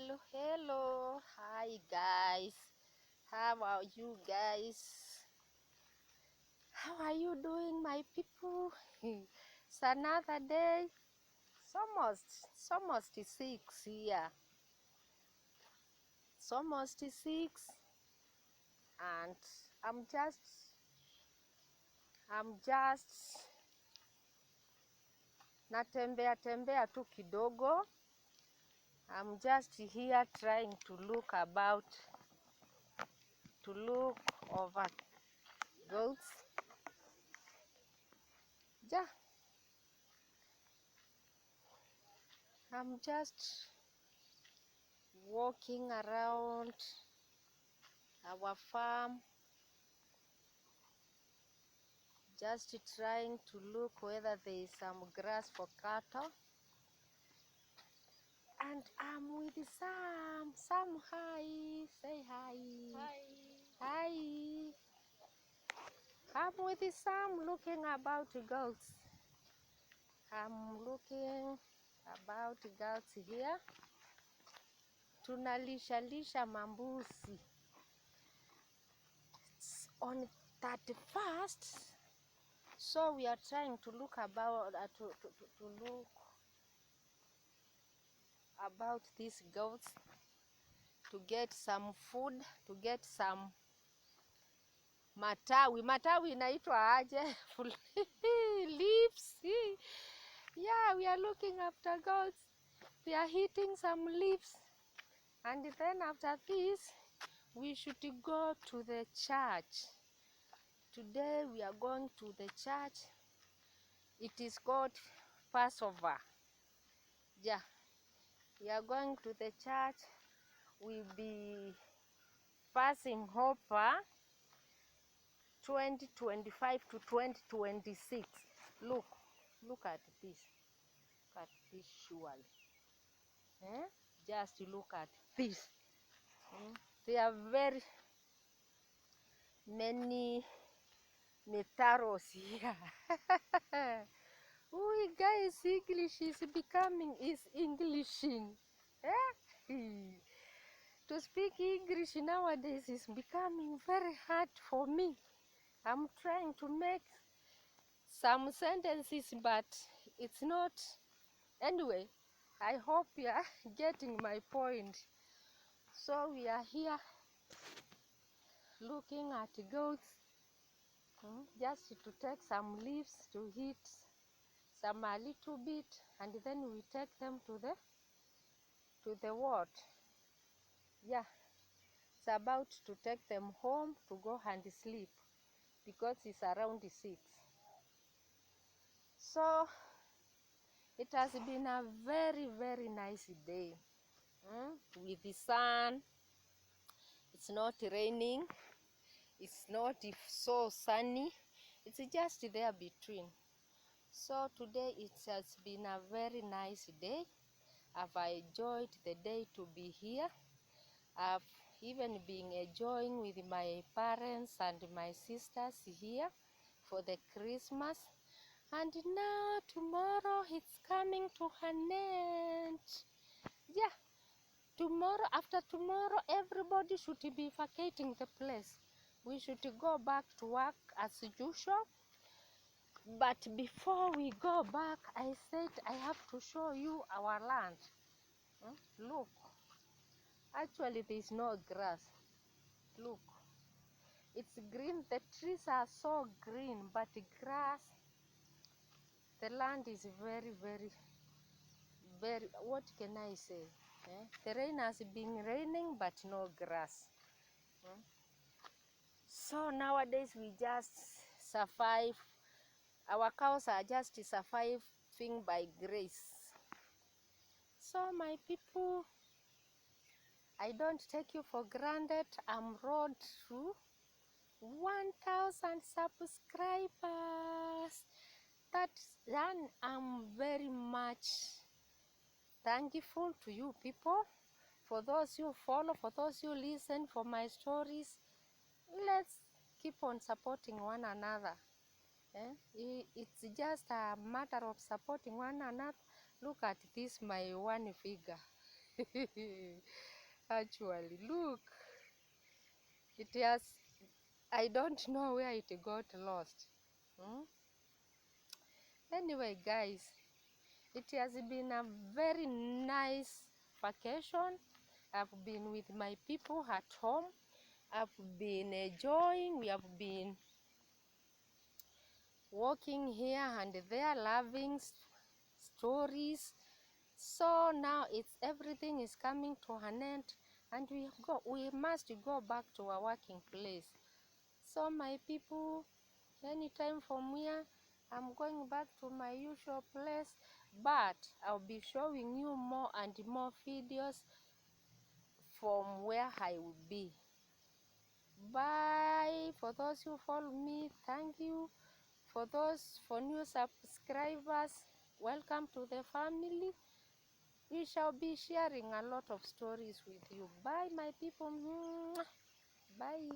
Hello. Hi guys. How are you guys? How are you doing, my people? It's another day. It's almost 6 here. It's almost 6 and I'm just natembea tu kidogo. I'm just here trying to look over goats. Yeah, I'm just walking around our farm, just trying to look whether there is some grass for cattle. And I'm with Sam. Sam, hi. Say hi. Hi. Hi. I'm with Sam looking about goats. I'm looking about goats here. Tunalisha mambusi. It's on 31st. So we are trying to look about to look about these goats, to get some food, to get some matawi inaitwa aje? Leaves. Yeah, we are looking after goats. They are eating some leaves, and then after this we should go to the church. Today we are going to the church. It is called Passover. Yeah, we are going to the church. We'll be passing over 2025 to 2026. Look at this. Look at this surely. Just look at this. There are very many metaros here. Oh, guys, English is Englishing. To speak English nowadays is becoming very hard for me. I'm trying to make some sentences, but it's not. Anyway, I hope you are getting my point. So we are here looking at goats, just to take some leaves to eat some a little bit, and then we take them to the ward. Yeah, it's about to take them home to go and sleep because it's around 6. So it has been a very nice day, with the sun. It's not raining, it's not so sunny, it's just there between. So today it has been a very nice day. I've enjoyed the day to be here. I've even been enjoying with my parents and my sisters here for the Christmas. And now tomorrow it's coming to an end. Yeah, tomorrow, after tomorrow, everybody should be vacating the place. We should go back to work as usual. But before we go back, I said I have to show you our land. Look, actually there is no grass. Look, it's green. The trees are so green, but the grass, the land is very, what can I say? The rain has been raining, but no grass. So nowadays we just survive. Our cows are just surviving by grace. So my people, I don't take you for granted. I'm road to 1,000 subscribers. I'm very much thankful to you people, for those you follow, for those you listen for my stories. Let's keep on supporting one another. It's just a matter of supporting one another. Look at this, my one figure. Actually, look, it has, I don't know where it got lost. Anyway, guys, it has been a very nice vacation. I've been with my people at home. I've been enjoying. We have been walking here and there, loving stories. So now it's everything is coming to an end, and we must go back to our working place. So my people, anytime from here, I'm going back to my usual place, but I'll be showing you more and more videos from where I will be. Bye. For those who follow me, thank you. For new subscribers, welcome to the family. We shall be sharing a lot of stories with you. Bye, my people. Bye.